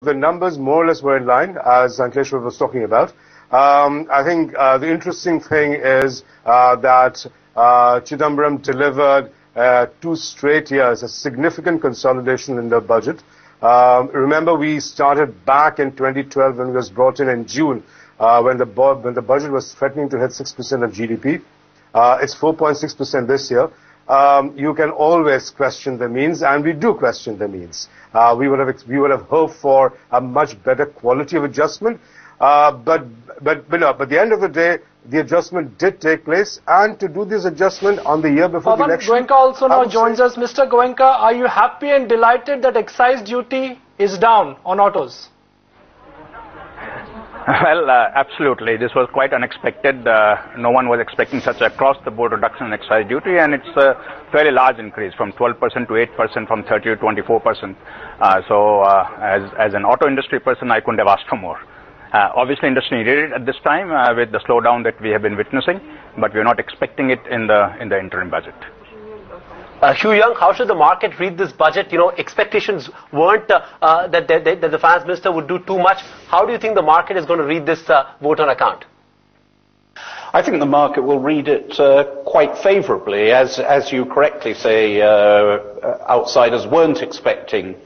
The numbers more or less were in line, as Ankleshwar was talking about. I think the interesting thing is that Chidambaram delivered 2 straight years, a significant consolidation in the budget. Remember, we started back in 2012 when it was brought in June, when the budget was threatening to hit 6% of GDP. It's 4.6% this year. You can always question the means, and we do question the means. We would have hoped for a much better quality of adjustment, but at the end of the day, the adjustment did take place, and to do this adjustment on the year before the election. Goenka also now joins us. Mr. Goenka, are you happy and delighted that excise duty is down on autos? Well, absolutely. This was quite unexpected. No one was expecting such across-the-board reduction in excise duty, and it's a fairly large increase from 12% to 8%, from 30% to 24%. As an auto industry person, I couldn't have asked for more. Obviously, industry needed it at this time with the slowdown that we have been witnessing, but we're not expecting it in the interim budget. Hugh Young, how should the market read this budget? You know, expectations weren't that the finance minister would do too much. How do you think the market is going to read this vote on account? I think the market will read it quite favourably. As you correctly say, outsiders weren't expecting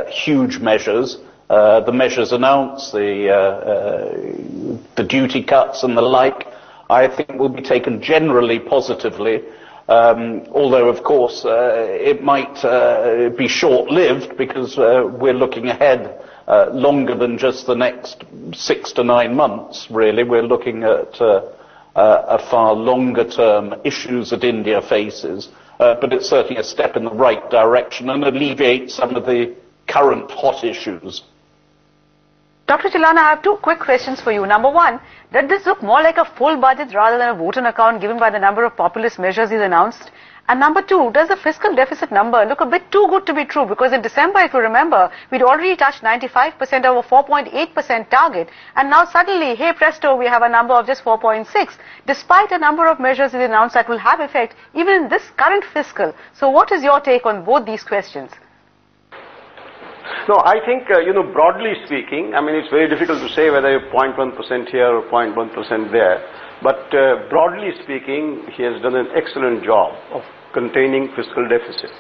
huge measures. The measures announced, the duty cuts and the like, I think will be taken generally positively. Although, of course, it might be short-lived because we're looking ahead longer than just the next 6 to 9 months, really. We're looking at a far longer-term issues that India faces. But it's certainly a step in the right direction and alleviates some of the current hot issues. Dr. Chilana, I have 2 quick questions for you. Number 1, does this look more like a full budget rather than a vote on account given by the number of populist measures he's announced? And number 2, does the fiscal deficit number look a bit too good to be true? Because in December, if you remember, we'd already touched 95% of a 4.8% target. And now suddenly, hey presto, we have a number of just 4.6, despite a number of measures he's announced that will have effect even in this current fiscal. So what is your take on both these questions? No, I think, broadly speaking, I mean, it's very difficult to say whether 0.1% here or 0.1% there. But broadly speaking, he has done an excellent job of containing fiscal deficit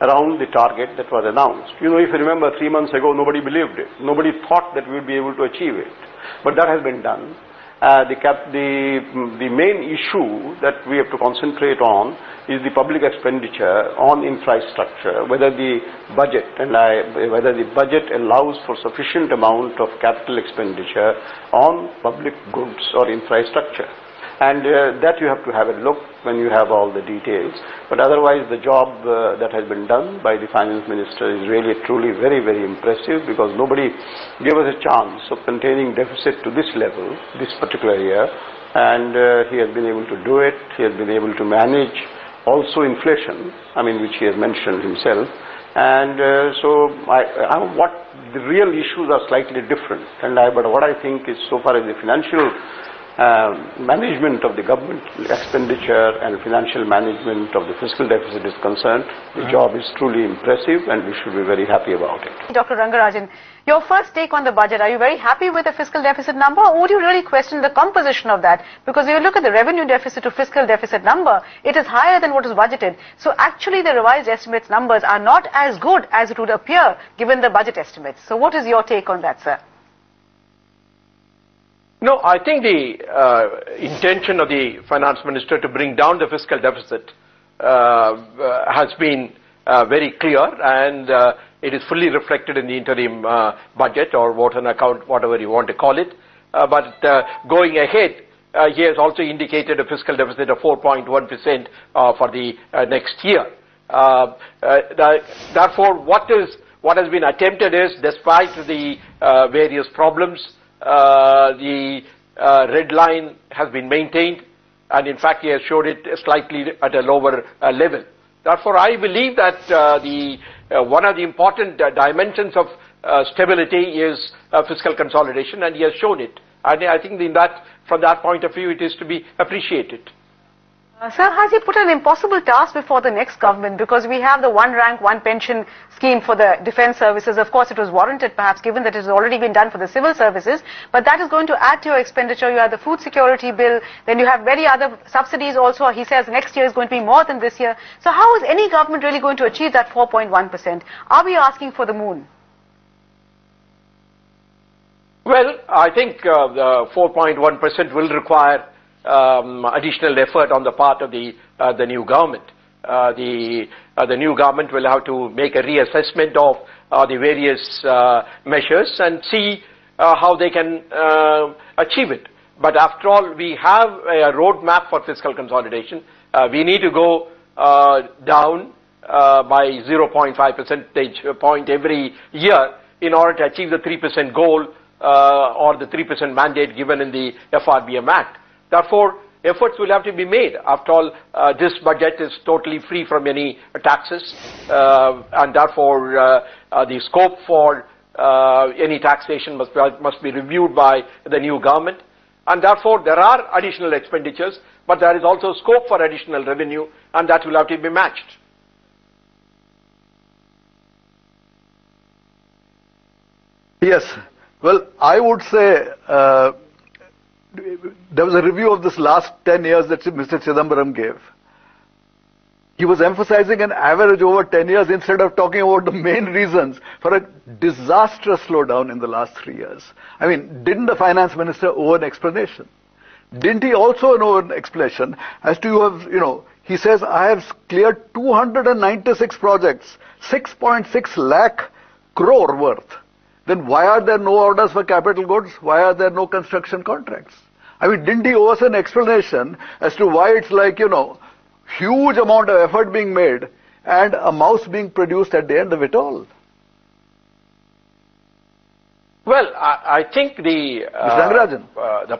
around the target that was announced. You know, if you remember 3 months ago, nobody believed it. Nobody thought that we would be able to achieve it. But that has been done. The main issue that we have to concentrate on is the public expenditure on infrastructure, whether the budget allows for sufficient amount of capital expenditure on public goods or infrastructure. And that you have to have a look when you have all the details. But otherwise, the job that has been done by the finance minister is really truly very, very impressive, because nobody gave us a chance of containing deficit to this level this particular year, and he has been able to do it. He has been able to manage also inflation, I mean, which he has mentioned himself. And what the real issues are slightly different. But what I think is, so far as the financial management of the government expenditure and financial management of the fiscal deficit is concerned, the job is truly impressive, and we should be very happy about it. Dr. Rangarajan, your first take on the budget, are you very happy with the fiscal deficit number, or would you really question the composition of that? Because if you look at the revenue deficit to fiscal deficit number, it is higher than what is budgeted. So actually the revised estimates numbers are not as good as it would appear given the budget estimates. So what is your take on that, sir? No, I think the intention of the finance minister to bring down the fiscal deficit has been very clear, and it is fully reflected in the interim budget, or vote on account, whatever you want to call it. But going ahead, he has also indicated a fiscal deficit of 4.1% for the next year. Therefore, what has been attempted is, despite the various problems, the red line has been maintained, and in fact he has showed it slightly at a lower level. Therefore, I believe that one of the important dimensions of stability is fiscal consolidation, and he has shown it. And I think from that point of view, it is to be appreciated. Sir, has he put an impossible task before the next government? Because we have the one rank, one pension scheme for the defence services. Of course, it was warranted perhaps given that it has already been done for the civil services. But that is going to add to your expenditure. You have the food security bill. Then you have many other subsidies also. He says next year is going to be more than this year. So how is any government really going to achieve that 4.1%? Are we asking for the moon? Well, I think the 4.1% will require additional effort on the part of the new government. The new government will have to make a reassessment of the various measures and see how they can achieve it. But after all, we have a roadmap for fiscal consolidation. We need to go down by 0.5 percentage point every year in order to achieve the 3% goal or the 3% mandate given in the FRBM Act. Therefore, efforts will have to be made. After all, this budget is totally free from any taxes, and therefore the scope for any taxation must be reviewed by the new government. And therefore, there are additional expenditures, but there is also scope for additional revenue, and that will have to be matched. Yes. Well, I would say there was a review of this last 10 years that Mr. Chidambaram gave. He was emphasizing an average over 10 years instead of talking about the main reasons for a disastrous slowdown in the last 3 years. I mean, didn't the finance minister owe an explanation? Didn't he also owe an explanation as to he says, I have cleared 296 projects, 6.6 lakh crore worth. Then why are there no orders for capital goods? Why are there no construction contracts? I mean, didn't he owe us an explanation as to why it's like, huge amount of effort being made and a mouse being produced at the end of it all? Well, I think the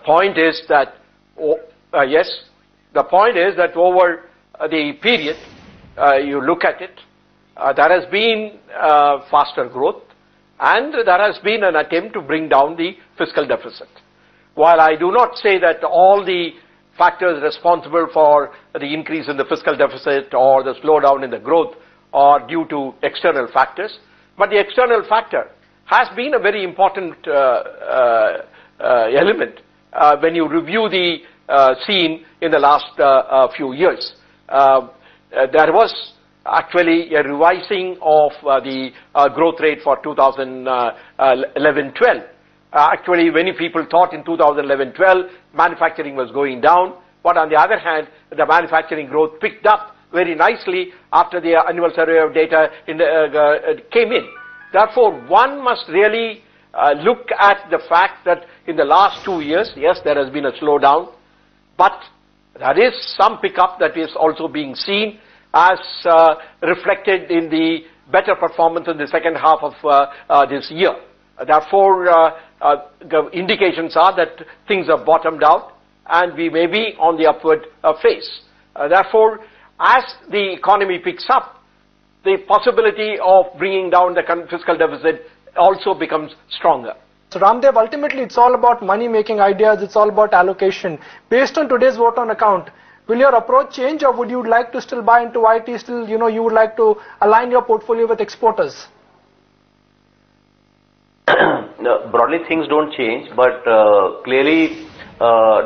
point is that, yes, the point is that over the period, you look at it, there has been faster growth, and there has been an attempt to bring down the fiscal deficit. While I do not say that all the factors responsible for the increase in the fiscal deficit or the slowdown in the growth are due to external factors, but the external factor has been a very important element when you review the scene in the last few years. There was actually a revising of the growth rate for 2011-12. Actually, many people thought in 2011-12 manufacturing was going down, but on the other hand, the manufacturing growth picked up very nicely after the annual survey of data came in. Therefore, one must really look at the fact that in the last 2 years, yes, there has been a slowdown, but there is some pickup that is also being seen as reflected in the better performance in the second half of this year. Therefore, indications are that things have bottomed out and we may be on the upward phase. Therefore, as the economy picks up, the possibility of bringing down the fiscal deficit also becomes stronger. So Ramdev, ultimately it's all about money-making ideas, it's all about allocation. Based on today's vote on account, will your approach change, or would you like to still buy into IT, still, you would like to align your portfolio with exporters? Broadly things don't change, but clearly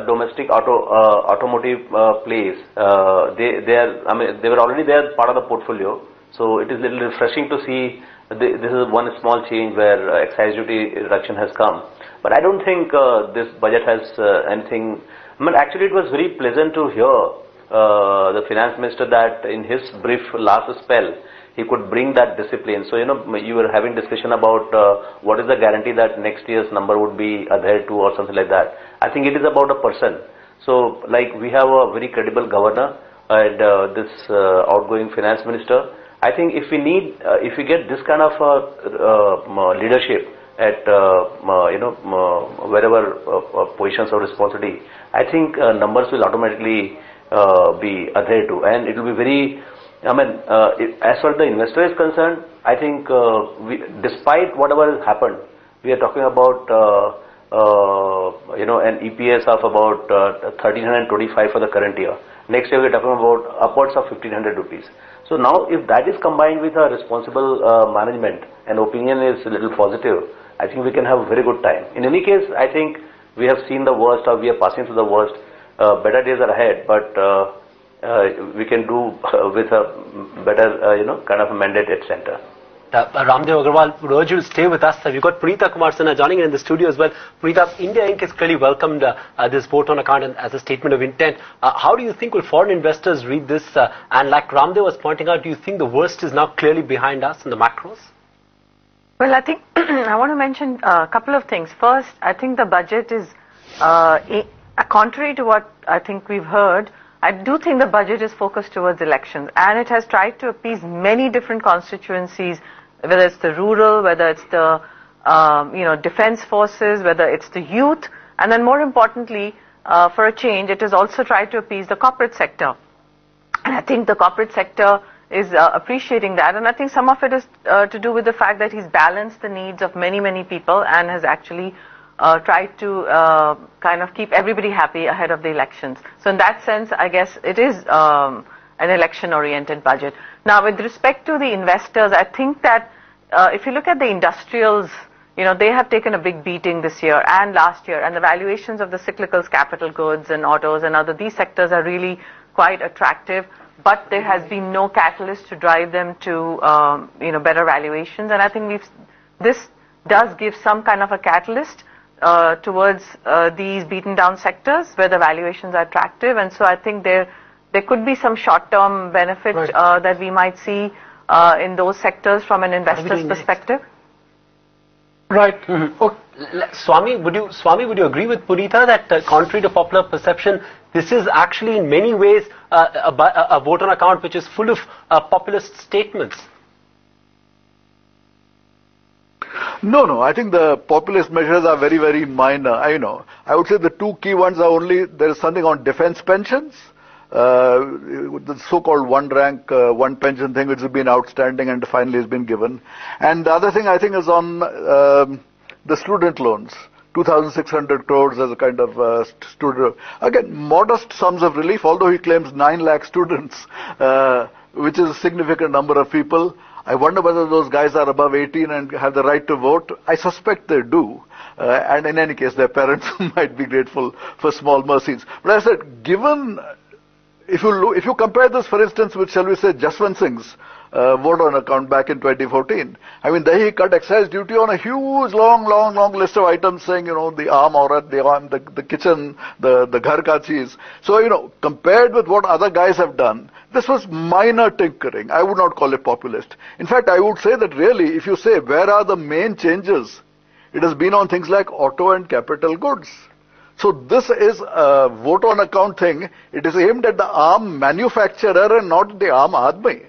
domestic automotive plays, they were already there, part of the portfolio, so it is a little refreshing to see this is one small change where excise duty reduction has come. But I don't think this budget has anything. Actually, it was very pleasant to hear the finance minister that in his brief last spell, he could bring that discipline. So, you were having discussion about what is the guarantee that next year's number would be adhered to or something like that. I think it is about a person. So, like we have a very credible governor and this outgoing finance minister. I think if we get this kind of leadership at wherever positions of responsibility, I think numbers will automatically be adhered to, and it will be very. As far as the investor is concerned, I think despite whatever has happened, we are talking about an EPS of about 1325 for the current year. Next year we're talking about upwards of 1500 rupees. So now if that is combined with a responsible management and opinion is a little positive, I think we can have a very good time. In any case, I think we have seen the worst, or we are passing through the worst. Better days are ahead, but we can do with a better, kind of a mandate at center. Ramdev Agarwal would urge you to stay with us. We've got Punita Kumar Sinha joining in the studio as well. Punita, India Inc. has clearly welcomed this vote on account as a statement of intent. How do you think will foreign investors read this? And like Ramdev was pointing out, do you think the worst is now clearly behind us in the macros? Well, I think I want to mention a couple of things. First, I think the budget is, contrary to what I think we've heard, I do think the budget is focused towards elections, and it has tried to appease many different constituencies, whether it's the rural, whether it's the defense forces, whether it's the youth, and then more importantly, for a change, it has also tried to appease the corporate sector. And I think the corporate sector is appreciating that, and I think some of it is to do with the fact that he's balanced the needs of many, many people and has actually tried to kind of keep everybody happy ahead of the elections. So in that sense, I guess it is an election-oriented budget. Now, with respect to the investors, I think that if you look at the industrials, they have taken a big beating this year and last year, and the valuations of the cyclicals, capital goods and autos and these sectors are really quite attractive, but there has been no catalyst to drive them to better valuations, and I think this does give some kind of a catalyst towards these beaten down sectors where the valuations are attractive, and so I think there could be some short-term benefit that we might see in those sectors from an investor's perspective. Right. Swami, would you agree with Punita that contrary to popular perception, this is actually in many ways a vote on account which is full of populist statements? No. I think the populist measures are very, very minor. I would say the two key ones are only, there is something on defense pensions, the so-called one rank, one pension thing which has been outstanding and finally has been given. And the other thing I think is on the student loans. 2,600 crores as a kind of student. Again, modest sums of relief, although he claims 9 lakh students, which is a significant number of people. I wonder whether those guys are above 18 and have the right to vote. I suspect they do. And in any case, their parents might be grateful for small mercies. But I said, given, if you compare this, for instance, with, shall we say, Jaswant Singh's vote on account back in 2014. I mean, there he cut excise duty on a huge, long list of items saying, the aam aurat, the kitchen, the ghar ka cheez. So, compared with what other guys have done, this was minor tinkering. I would not call it populist. In fact, I would say that really, if you say, where are the main changes? It has been on things like auto and capital goods. So this is a vote on account thing. It is aimed at the arm manufacturer and not the arm admi.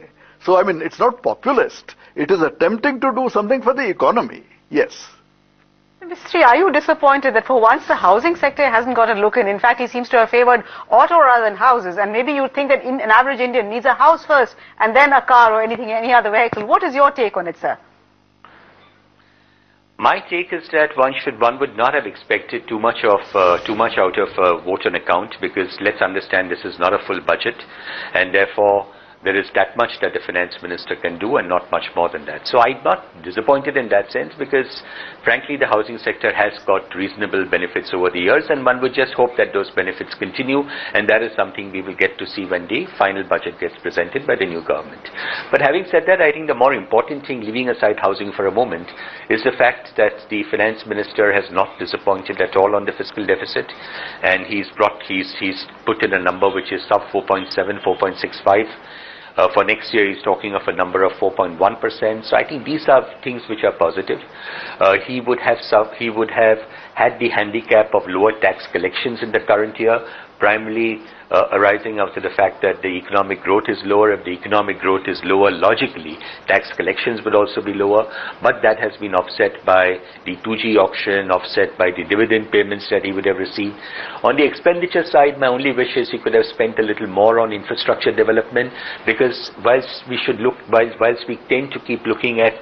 So, I mean, it's not populist. It is attempting to do something for the economy. Yes. Mr. Are you disappointed that for once the housing sector hasn't got a look in? In fact, he seems to have favored auto rather than houses. And maybe you think that an average Indian needs a house first and then a car or any other vehicle. What is your take on it, sir? My take is that one would not have expected too much out of vote on account, because let's understand this is not a full budget, and therefore there is that much that the finance minister can do and not much more than that. So I'm not disappointed in that sense, because frankly the housing sector has got reasonable benefits over the years, and one would just hope that those benefits continue, and that is something we will get to see when the final budget gets presented by the new government. But having said that, I think the more important thing, leaving aside housing for a moment, is the fact that the finance minister has not disappointed at all on the fiscal deficit, and he's put in a number which is sub 4.7, 4.65. For next year, he's talking of a number of 4.1%. So I think these are things which are positive. He would have had the handicap of lower tax collections in the current year, primarily arising out of the fact that the economic growth is lower. If the economic growth is lower, logically, tax collections would also be lower. But that has been offset by the 2G auction, offset by the dividend payments that he would have received. On the expenditure side, my only wish is he could have spent a little more on infrastructure development, because whilst we tend to keep looking at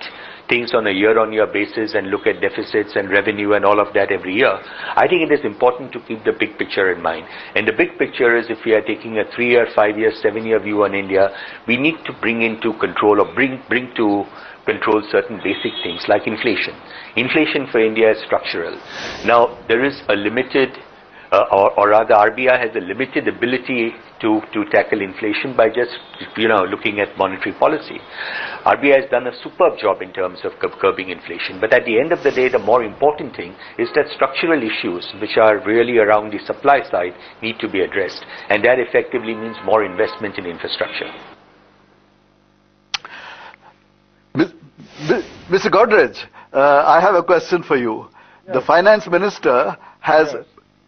things on a year-on-year basis and look at deficits and revenue and all of that every year. I think it is important to keep the big picture in mind. And the big picture is, if we are taking a 3-year, 5-year, 7-year view on India, we need to bring into control, or bring to control certain basic things like inflation. Inflation for India is structural. Now, there is a limited, or rather RBI has a limited ability to tackle inflation by just, looking at monetary policy. RBI has done a superb job in terms of curbing inflation. But at the end of the day, the more important thing is that structural issues, which are really around the supply side, need to be addressed. And that effectively means more investment in infrastructure. Mr. Godrej, I have a question for you. Yes. The finance minister has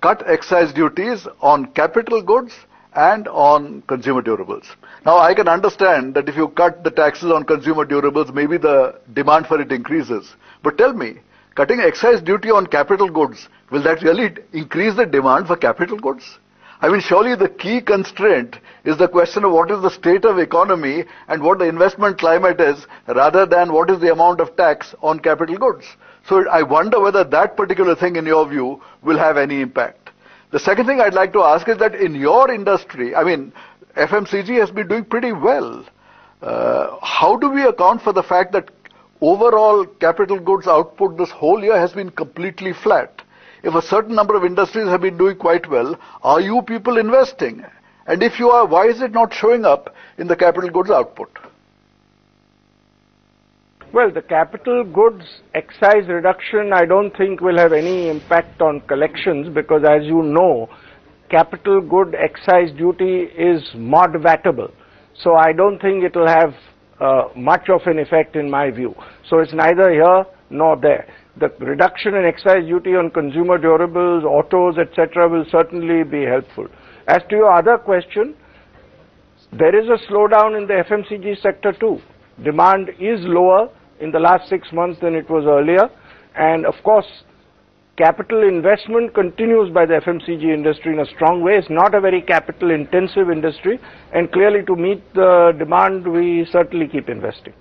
cut excise duties on capital goods and on consumer durables. Now, I can understand that if you cut the taxes on consumer durables, maybe the demand for it increases. But tell me, cutting excise duty on capital goods, will that really increase the demand for capital goods? I mean, surely the key constraint is the question of what is the state of economy and what the investment climate is, rather than what is the amount of tax on capital goods. So I wonder whether that particular thing, in your view, will have any impact. The second thing I'd like to ask is that in your industry, I mean, FMCG has been doing pretty well. How do we account for the fact that overall capital goods output this whole year has been completely flat? If a certain number of industries have been doing quite well, are you people investing? And if you are, why is it not showing up in the capital goods output? Well, the capital goods excise reduction, I don't think will have any impact on collections, because as you know, capital good excise duty is mod vatable. So I don't think it will have much of an effect in my view. So it's neither here nor there. The reduction in excise duty on consumer durables, autos, etc. will certainly be helpful. As to your other question, there is a slowdown in the FMCG sector too. Demand is lower in the last 6 months than it was earlier, and of course capital investment continues by the FMCG industry in a strong way. It's not a very capital intensive industry, and clearly to meet the demand we certainly keep investing.